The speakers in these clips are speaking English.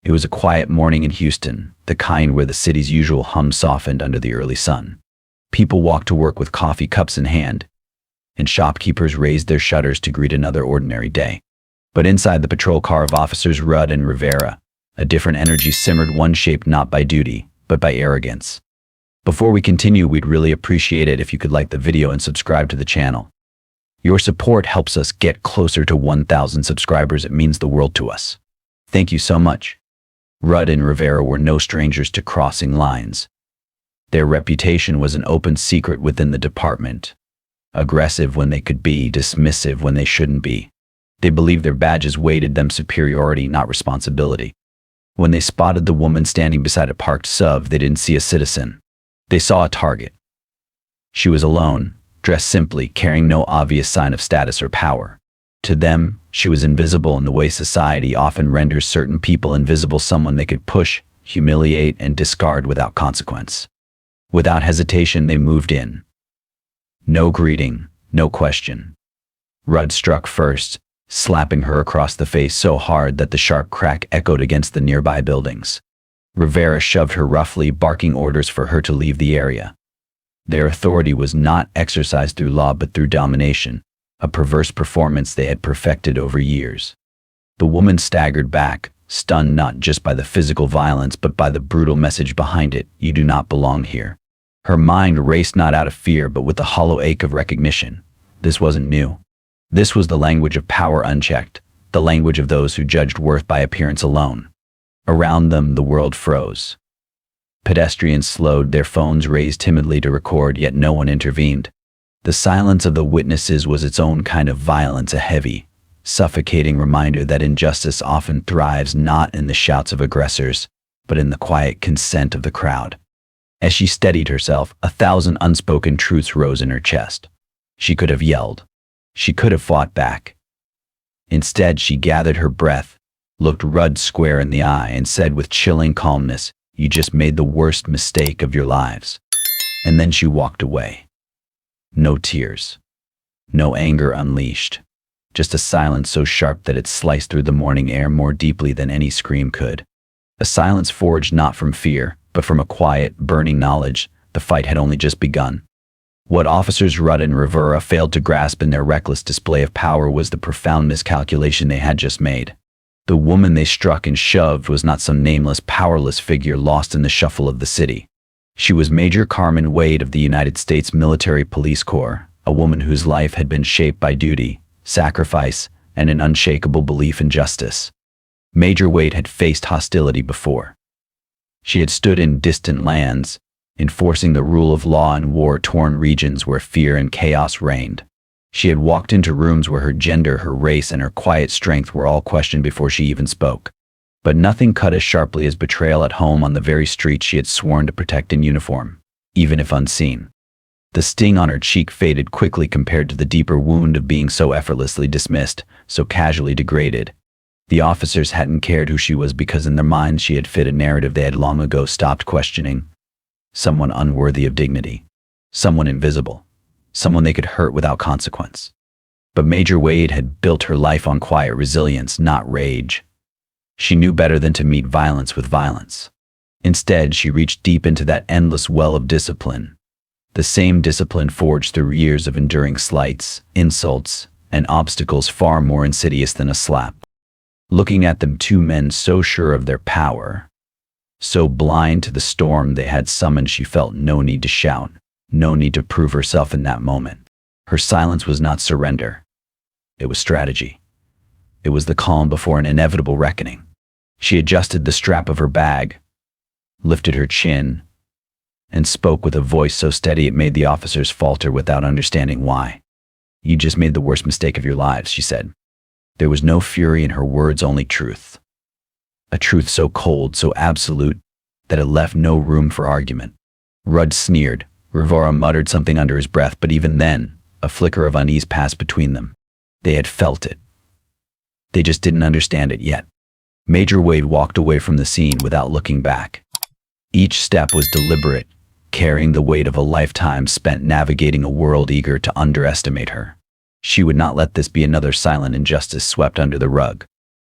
It was a quiet morning in Houston, the kind where the city's usual hum softened under the early sun. People walked to work with coffee cups in hand, and shopkeepers raised their shutters to greet another ordinary day. But inside the patrol car of Officers Rudd and Rivera, a different energy simmered, one shaped not by duty, but by arrogance. Before we continue, we'd really appreciate it if you could like the video and subscribe to the channel. Your support helps us get closer to 1,000 subscribers. It means the world to us. Thank you so much. Rudd and Rivera were no strangers to crossing lines. Their reputation was an open secret within the department. Aggressive when they could be, dismissive when they shouldn't be. They believed their badges weighted them superiority, not responsibility. When they spotted the woman standing beside a parked sub, they didn't see a citizen. They saw a target. She was alone, dressed simply, carrying no obvious sign of status or power. To them, she was invisible in the way society often renders certain people invisible, someone they could push, humiliate, and discard without consequence. Without hesitation, they moved in. No greeting, no question. Rudd struck first, slapping her across the face so hard that the sharp crack echoed against the nearby buildings. Rivera shoved her roughly, barking orders for her to leave the area. Their authority was not exercised through law but through domination, a perverse performance they had perfected over years. The woman staggered back, stunned not just by the physical violence but by the brutal message behind it: you do not belong here. Her mind raced not out of fear but with the hollow ache of recognition. This wasn't new. This was the language of power unchecked, the language of those who judged worth by appearance alone. Around them, the world froze. Pedestrians slowed, their phones raised timidly to record, yet no one intervened. The silence of the witnesses was its own kind of violence, a heavy, suffocating reminder that injustice often thrives not in the shouts of aggressors, but in the quiet consent of the crowd. As she steadied herself, 1,000 unspoken truths rose in her chest. She could have yelled. She could have fought back. Instead, she gathered her breath, looked Rudd square in the eye, and said with chilling calmness, "You just made the worst mistake of your lives." And then she walked away. No tears. No anger unleashed. Just a silence so sharp that it sliced through the morning air more deeply than any scream could. A silence forged not from fear, but from a quiet, burning knowledge the fight had only just begun. What Officers Rudd and Rivera failed to grasp in their reckless display of power was the profound miscalculation they had just made. The woman they struck and shoved was not some nameless, powerless figure lost in the shuffle of the city. She was Major Carmen Wade of the United States Military Police Corps, a woman whose life had been shaped by duty, sacrifice, and an unshakable belief in justice. Major Wade had faced hostility before. She had stood in distant lands, enforcing the rule of law in war-torn regions where fear and chaos reigned. She had walked into rooms where her gender, her race, and her quiet strength were all questioned before she even spoke. But nothing cut as sharply as betrayal at home on the very street she had sworn to protect in uniform, even if unseen. The sting on her cheek faded quickly compared to the deeper wound of being so effortlessly dismissed, so casually degraded. The officers hadn't cared who she was because in their minds she had fit a narrative they had long ago stopped questioning. Someone unworthy of dignity. Someone invisible. Someone they could hurt without consequence. But Major Wade had built her life on quiet resilience, not rage. She knew better than to meet violence with violence. Instead, she reached deep into that endless well of discipline. The same discipline forged through years of enduring slights, insults, and obstacles far more insidious than a slap. Looking at them, two men so sure of their power, so blind to the storm they had summoned, she felt no need to shout, no need to prove herself in that moment. Her silence was not surrender. It was strategy. It was the calm before an inevitable reckoning. She adjusted the strap of her bag, lifted her chin, and spoke with a voice so steady it made the officers falter without understanding why. "You just made the worst mistake of your lives," she said. There was no fury in her words, only truth. A truth so cold, so absolute, that it left no room for argument. Rudd sneered. Rivera muttered something under his breath, but even then, a flicker of unease passed between them. They had felt it. They just didn't understand it yet. Major Wade walked away from the scene without looking back. Each step was deliberate, carrying the weight of a lifetime spent navigating a world eager to underestimate her. She would not let this be another silent injustice swept under the rug.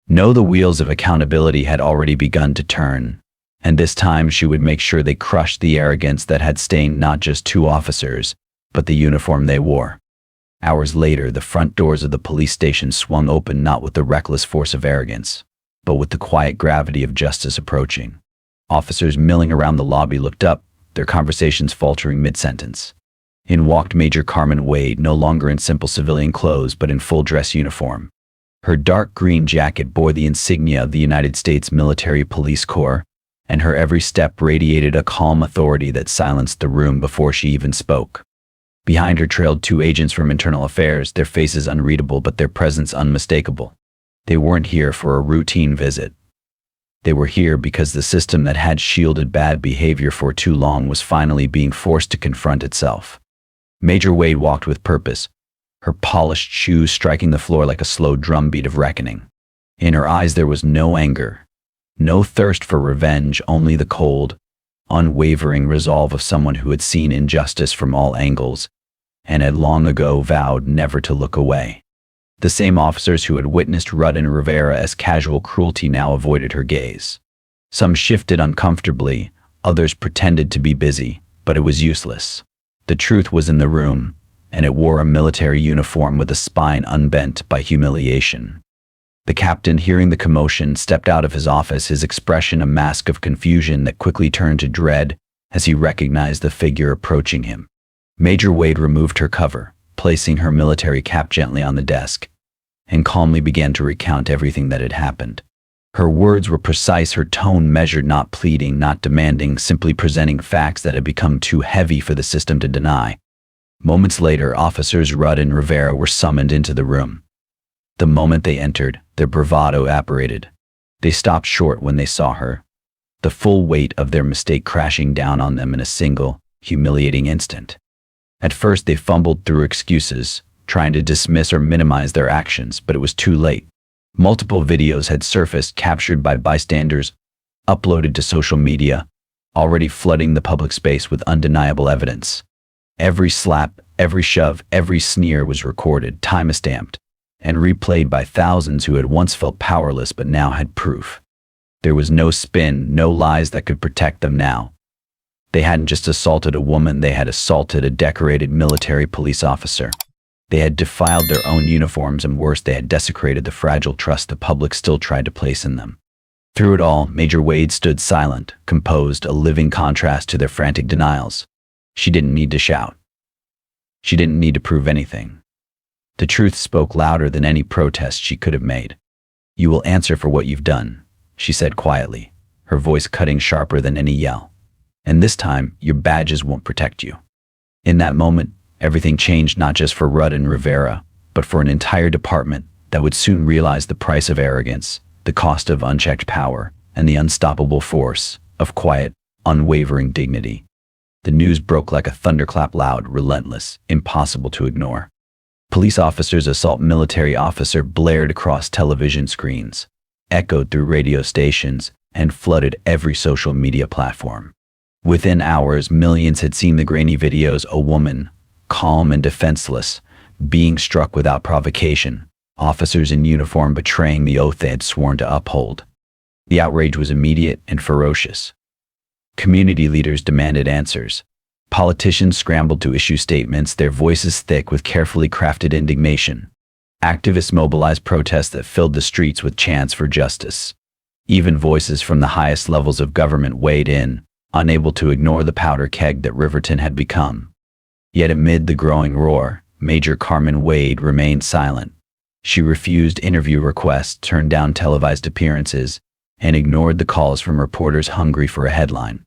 No, the wheels of accountability had already begun to turn, and this time she would make sure they crushed the arrogance that had stained not just two officers, but the uniform they wore. Hours later, the front doors of the police station swung open not with the reckless force of arrogance, but with the quiet gravity of justice approaching. Officers milling around the lobby looked up, their conversations faltering mid-sentence. In walked Major Carmen Wade, no longer in simple civilian clothes but in full dress uniform. Her dark green jacket bore the insignia of the United States Military Police Corps, and her every step radiated a calm authority that silenced the room before she even spoke. Behind her trailed two agents from Internal Affairs, their faces unreadable but their presence unmistakable. They weren't here for a routine visit. They were here because the system that had shielded bad behavior for too long was finally being forced to confront itself. Major Wade walked with purpose, her polished shoes striking the floor like a slow drumbeat of reckoning. In her eyes there was no anger, no thirst for revenge, only the cold, unwavering resolve of someone who had seen injustice from all angles and had long ago vowed never to look away. The same officers who had witnessed Rudd and Rivera as casual cruelty now avoided her gaze. Some shifted uncomfortably, others pretended to be busy, but it was useless. The truth was in the room, and it wore a military uniform with a spine unbent by humiliation. The captain, hearing the commotion, stepped out of his office, his expression a mask of confusion that quickly turned to dread as he recognized the figure approaching him. Major Wade removed her cover, placing her military cap gently on the desk, and calmly began to recount everything that had happened. Her words were precise, her tone measured, not pleading, not demanding, simply presenting facts that had become too heavy for the system to deny. Moments later, officers Rudd and Rivera were summoned into the room. The moment they entered, their bravado evaporated. They stopped short when they saw her, the full weight of their mistake crashing down on them in a single, humiliating instant. At first they fumbled through excuses, trying to dismiss or minimize their actions, but it was too late. Multiple videos had surfaced, captured by bystanders, uploaded to social media, already flooding the public space with undeniable evidence. Every slap, every shove, every sneer was recorded, time-stamped, and replayed by thousands who had once felt powerless but now had proof. There was no spin, no lies that could protect them now. They hadn't just assaulted a woman, they had assaulted a decorated military police officer. They had defiled their own uniforms, and worse, they had desecrated the fragile trust the public still tried to place in them. Through it all, Major Wade stood silent, composed, a living contrast to their frantic denials. She didn't need to shout. She didn't need to prove anything. The truth spoke louder than any protest she could have made. "You will answer for what you've done," she said quietly, her voice cutting sharper than any yell. "And this time, your badges won't protect you." In that moment, everything changed, not just for Rudd and Rivera, but for an entire department that would soon realize the price of arrogance, the cost of unchecked power, and the unstoppable force of quiet, unwavering dignity. The news broke like a thunderclap, loud, relentless, impossible to ignore. Police officers assault military officer blared across television screens, echoed through radio stations, and flooded every social media platform. Within hours, millions had seen the grainy videos, a woman, calm and defenseless, being struck without provocation, officers in uniform betraying the oath they had sworn to uphold. The outrage was immediate and ferocious. Community leaders demanded answers. Politicians scrambled to issue statements, their voices thick with carefully crafted indignation. Activists mobilized protests that filled the streets with chants for justice. Even voices from the highest levels of government weighed in, unable to ignore the powder keg that Riverton had become. Yet amid the growing roar, Major Carmen Wade remained silent. She refused interview requests, turned down televised appearances, and ignored the calls from reporters hungry for a headline.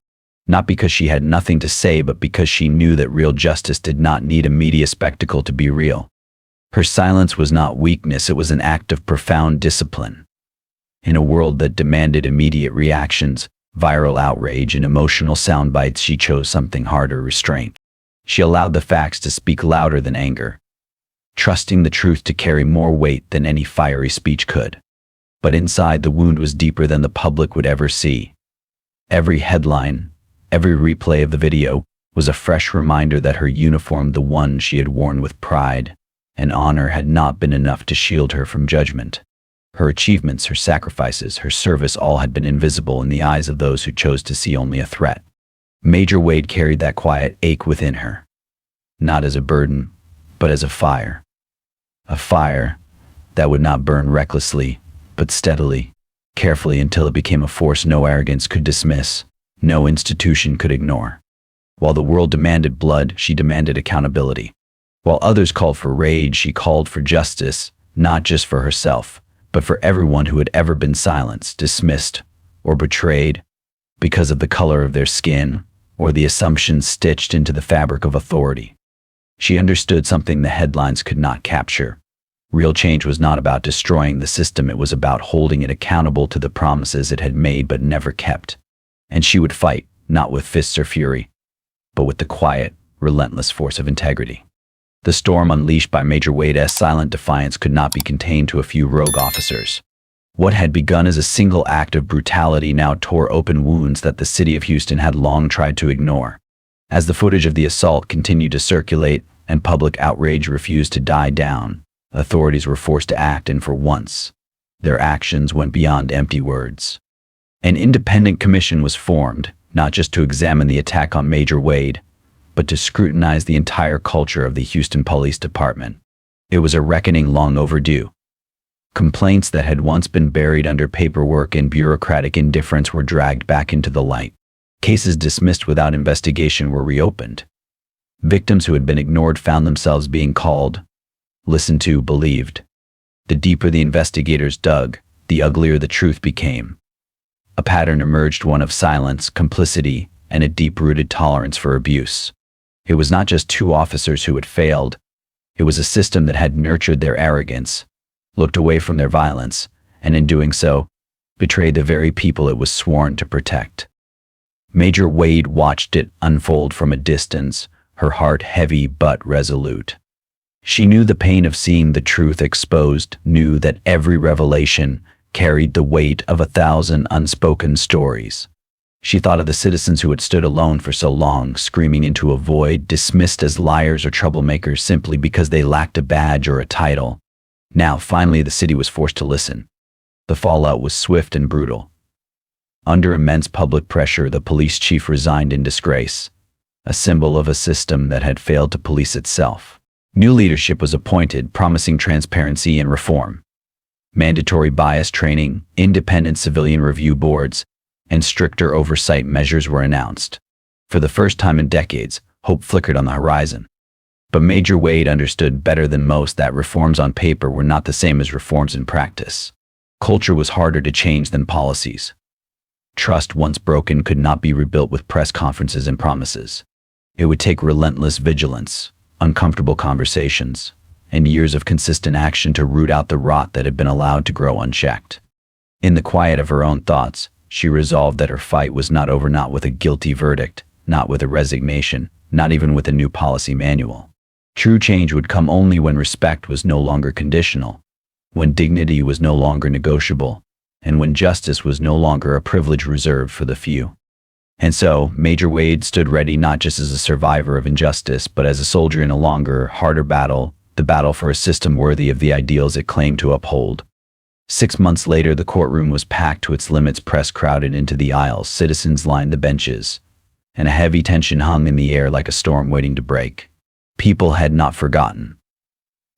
Not because she had nothing to say, but because she knew that real justice did not need a media spectacle to be real. Her silence was not weakness, it was an act of profound discipline. In a world that demanded immediate reactions, viral outrage, and emotional sound bites, she chose something harder: restraint. She allowed the facts to speak louder than anger, trusting the truth to carry more weight than any fiery speech could. But inside, the wound was deeper than the public would ever see. Every headline, every replay of the video, was a fresh reminder that her uniform, the one she had worn with pride and honor, had not been enough to shield her from judgment. Her achievements, her sacrifices, her service all had been invisible in the eyes of those who chose to see only a threat. Major Wade carried that quiet ache within her, not as a burden, but as a fire. A fire that would not burn recklessly, but steadily, carefully until it became a force no arrogance could dismiss, no institution could ignore. While the world demanded blood, she demanded accountability. While others called for rage, she called for justice, not just for herself, but for everyone who had ever been silenced, dismissed, or betrayed because of the color of their skin or the assumptions stitched into the fabric of authority. She understood something the headlines could not capture. Real change was not about destroying the system, it was about holding it accountable to the promises it had made but never kept. And she would fight, not with fists or fury, but with the quiet, relentless force of integrity. The storm unleashed by Major Wade's silent defiance could not be contained to a few rogue officers. What had begun as a single act of brutality now tore open wounds that the city of Houston had long tried to ignore. As the footage of the assault continued to circulate and public outrage refused to die down, authorities were forced to act, and for once, their actions went beyond empty words. An independent commission was formed, not just to examine the attack on Major Wade, but to scrutinize the entire culture of the Houston Police Department. It was a reckoning long overdue. Complaints that had once been buried under paperwork and bureaucratic indifference were dragged back into the light. Cases dismissed without investigation were reopened. Victims who had been ignored found themselves being called, listened to, believed. The deeper the investigators dug, the uglier the truth became. A pattern emerged, one of silence, complicity, and a deep-rooted tolerance for abuse. It was not just two officers who had failed. It was a system that had nurtured their arrogance, looked away from their violence, and in doing so, betrayed the very people it was sworn to protect. Major Wade watched it unfold from a distance, her heart heavy but resolute. She knew the pain of seeing the truth exposed, knew that every revelation carried the weight of 1,000 unspoken stories. She thought of the citizens who had stood alone for so long, screaming into a void, dismissed as liars or troublemakers simply because they lacked a badge or a title. Now, finally, the city was forced to listen. The fallout was swift and brutal. Under immense public pressure, the police chief resigned in disgrace, a symbol of a system that had failed to police itself. New leadership was appointed, promising transparency and reform. Mandatory bias training, independent civilian review boards, and stricter oversight measures were announced. For the first time in decades, hope flickered on the horizon. But Major Wade understood better than most that reforms on paper were not the same as reforms in practice. Culture was harder to change than policies. Trust once broken could not be rebuilt with press conferences and promises. It would take relentless vigilance, uncomfortable conversations, and years of consistent action to root out the rot that had been allowed to grow unchecked. In the quiet of her own thoughts, she resolved that her fight was not over, not with a guilty verdict, not with a resignation, not even with a new policy manual. True change would come only when respect was no longer conditional, when dignity was no longer negotiable, and when justice was no longer a privilege reserved for the few. And so, Major Wade stood ready not just as a survivor of injustice, but as a soldier in a longer, harder battle, the battle for a system worthy of the ideals it claimed to uphold. 6 months later, the courtroom was packed to its limits, press crowded into the aisles, citizens lined the benches, and a heavy tension hung in the air like a storm waiting to break. People had not forgotten.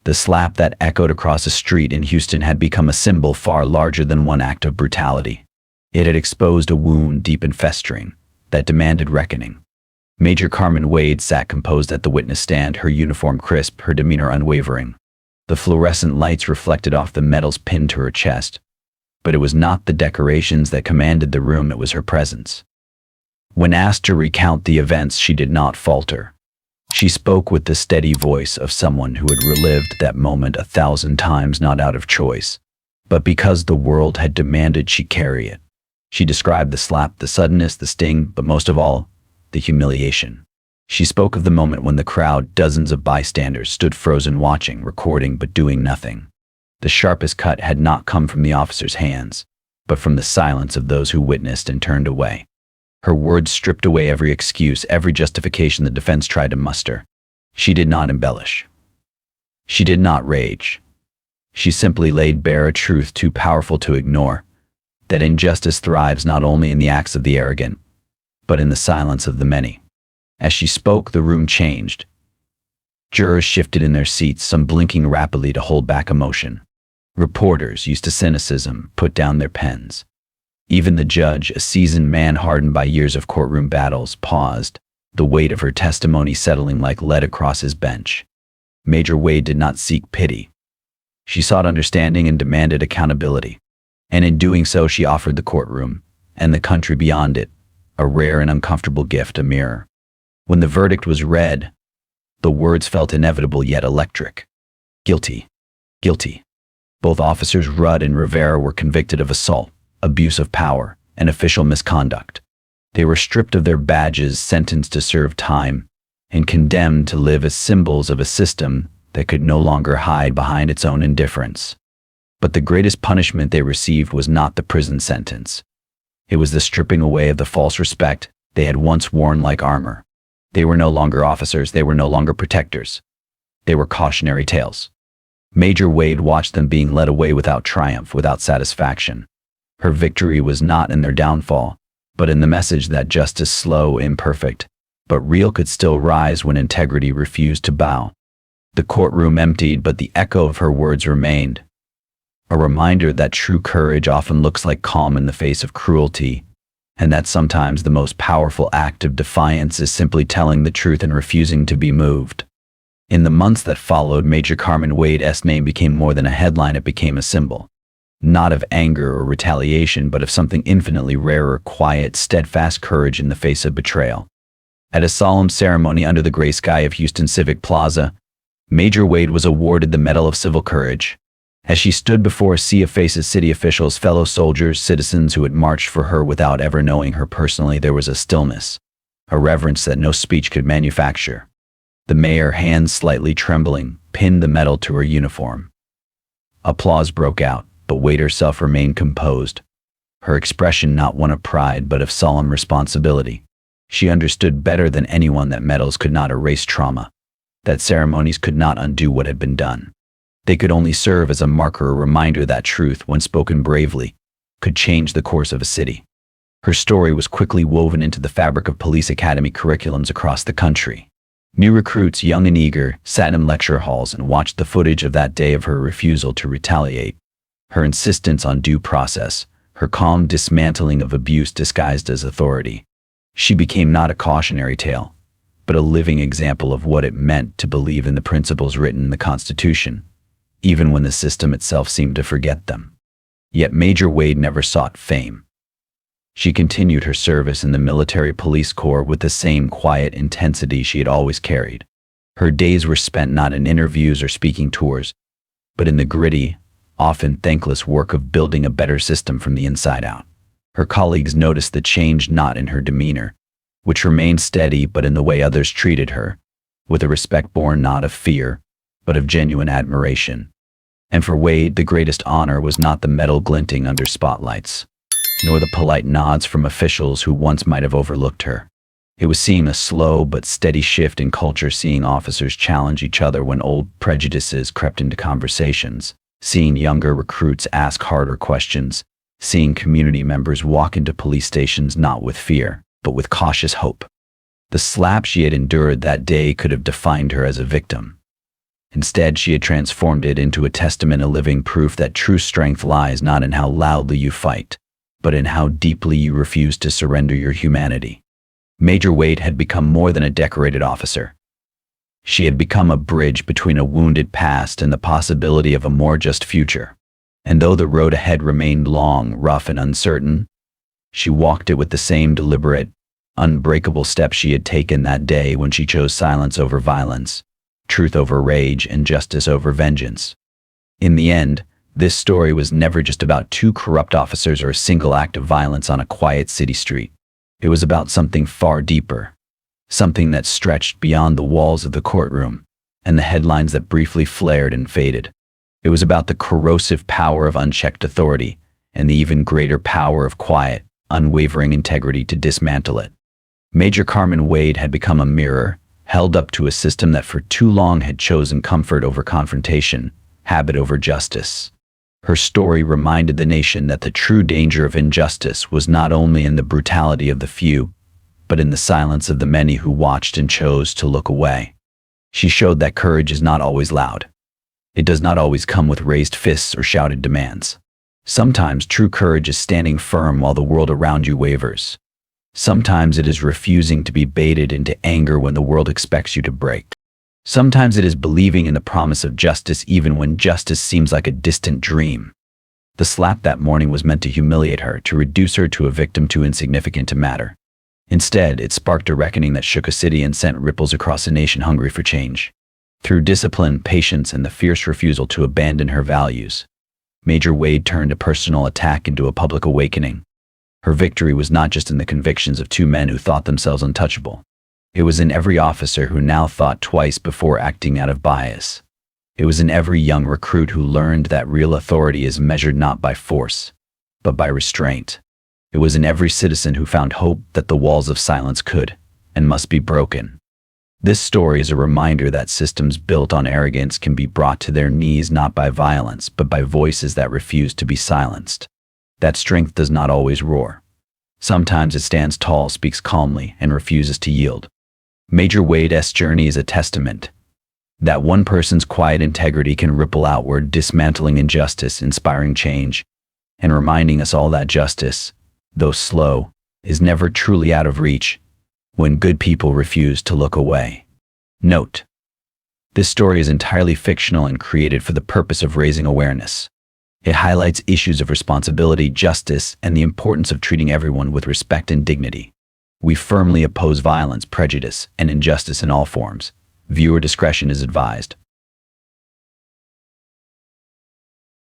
The slap that echoed across a street in Houston had become a symbol far larger than one act of brutality. It had exposed a wound deep and festering that demanded reckoning. Major Carmen Wade sat composed at the witness stand, her uniform crisp, her demeanor unwavering. The fluorescent lights reflected off the medals pinned to her chest. But it was not the decorations that commanded the room, it was her presence. When asked to recount the events, she did not falter. She spoke with the steady voice of someone who had relived that moment 1,000 times, not out of choice, but because the world had demanded she carry it. She described the slap, the suddenness, the sting, but most of all, the humiliation. She spoke of the moment when the crowd, dozens of bystanders, stood frozen watching, recording, but doing nothing. The sharpest cut had not come from the officer's hands, but from the silence of those who witnessed and turned away. Her words stripped away every excuse, every justification the defense tried to muster. She did not embellish. She did not rage. She simply laid bare a truth too powerful to ignore, that injustice thrives not only in the acts of the arrogant, but in the silence of the many. As she spoke, the room changed. Jurors shifted in their seats, some blinking rapidly to hold back emotion. Reporters, used to cynicism, put down their pens. Even the judge, a seasoned man hardened by years of courtroom battles, paused, the weight of her testimony settling like lead across his bench. Major Wade did not seek pity. She sought understanding and demanded accountability. And in doing so, she offered the courtroom, and the country beyond it, a rare and uncomfortable gift, a mirror. When the verdict was read, the words felt inevitable yet electric. Guilty. Guilty. Both officers Rudd and Rivera were convicted of assault, abuse of power, and official misconduct. They were stripped of their badges, sentenced to serve time, and condemned to live as symbols of a system that could no longer hide behind its own indifference. But the greatest punishment they received was not the prison sentence. It was the stripping away of the false respect they had once worn like armor. They were no longer officers, they were no longer protectors. They were cautionary tales. Major Wade watched them being led away without triumph, without satisfaction. Her victory was not in their downfall, but in the message that justice, slow, imperfect, but real, could still rise when integrity refused to bow. The courtroom emptied, but the echo of her words remained. A reminder that true courage often looks like calm in the face of cruelty, and that sometimes the most powerful act of defiance is simply telling the truth and refusing to be moved. In the months that followed, Major Carmen Wade's name became more than a headline, it became a symbol. Not of anger or retaliation, but of something infinitely rarer, quiet, steadfast courage in the face of betrayal. At a solemn ceremony under the gray sky of Houston Civic Plaza, Major Wade was awarded the Medal of Civil Courage. As she stood before a sea of faces, city officials, fellow soldiers, citizens who had marched for her without ever knowing her personally, there was a stillness, a reverence that no speech could manufacture. The mayor, hands slightly trembling, pinned the medal to her uniform. Applause broke out, but Wade herself remained composed, her expression not one of pride but of solemn responsibility. She understood better than anyone that medals could not erase trauma, that ceremonies could not undo what had been done. They could only serve as a marker, a reminder that truth, when spoken bravely, could change the course of a city. Her story was quickly woven into the fabric of police academy curriculums across the country. New recruits, young and eager, sat in lecture halls and watched the footage of that day of her refusal to retaliate, her insistence on due process, her calm dismantling of abuse disguised as authority. She became not a cautionary tale, but a living example of what it meant to believe in the principles written in the Constitution, even when the system itself seemed to forget them. Yet Major Wade never sought fame. She continued her service in the military police corps with the same quiet intensity she had always carried. Her days were spent not in interviews or speaking tours, but in the gritty, often thankless work of building a better system from the inside out. Her colleagues noticed the change not in her demeanor, which remained steady, but in the way others treated her, with a respect born not of fear, but of genuine admiration. And for Wade, the greatest honor was not the medal glinting under spotlights, nor the polite nods from officials who once might have overlooked her. It was seeing a slow but steady shift in culture, seeing officers challenge each other when old prejudices crept into conversations, seeing younger recruits ask harder questions, seeing community members walk into police stations not with fear, but with cautious hope. The slap she had endured that day could have defined her as a victim. Instead, she had transformed it into a testament, a living proof that true strength lies not in how loudly you fight, but in how deeply you refuse to surrender your humanity. Major Wade had become more than a decorated officer. She had become a bridge between a wounded past and the possibility of a more just future. And though the road ahead remained long, rough, and uncertain, she walked it with the same deliberate, unbreakable steps she had taken that day when she chose silence over violence, truth over rage, and justice over vengeance. In the end, this story was never just about two corrupt officers or a single act of violence on a quiet city street. It was about something far deeper, something that stretched beyond the walls of the courtroom and the headlines that briefly flared and faded. It was about the corrosive power of unchecked authority and the even greater power of quiet, unwavering integrity to dismantle it. Major Carmen Wade had become a mirror, held up to a system that for too long had chosen comfort over confrontation, habit over justice. Her story reminded the nation that the true danger of injustice was not only in the brutality of the few, but in the silence of the many who watched and chose to look away. She showed that courage is not always loud. It does not always come with raised fists or shouted demands. Sometimes true courage is standing firm while the world around you wavers. Sometimes it is refusing to be baited into anger when the world expects you to break. Sometimes it is believing in the promise of justice even when justice seems like a distant dream. The slap that morning was meant to humiliate her, to reduce her to a victim too insignificant to matter. Instead, it sparked a reckoning that shook a city and sent ripples across a nation hungry for change. Through discipline, patience, and the fierce refusal to abandon her values, Major Wade turned a personal attack into a public awakening. Her victory was not just in the convictions of two men who thought themselves untouchable. It was in every officer who now thought twice before acting out of bias. It was in every young recruit who learned that real authority is measured not by force, but by restraint. It was in every citizen who found hope that the walls of silence could and must be broken. This story is a reminder that systems built on arrogance can be brought to their knees not by violence, but by voices that refuse to be silenced. That strength does not always roar. Sometimes it stands tall, speaks calmly, and refuses to yield. Major Wade's journey is a testament that one person's quiet integrity can ripple outward, dismantling injustice, inspiring change, and reminding us all that justice, though slow, is never truly out of reach when good people refuse to look away. Note: this story is entirely fictional and created for the purpose of raising awareness. It highlights issues of responsibility, justice, and the importance of treating everyone with respect and dignity. We firmly oppose violence, prejudice, and injustice in all forms. Viewer discretion is advised.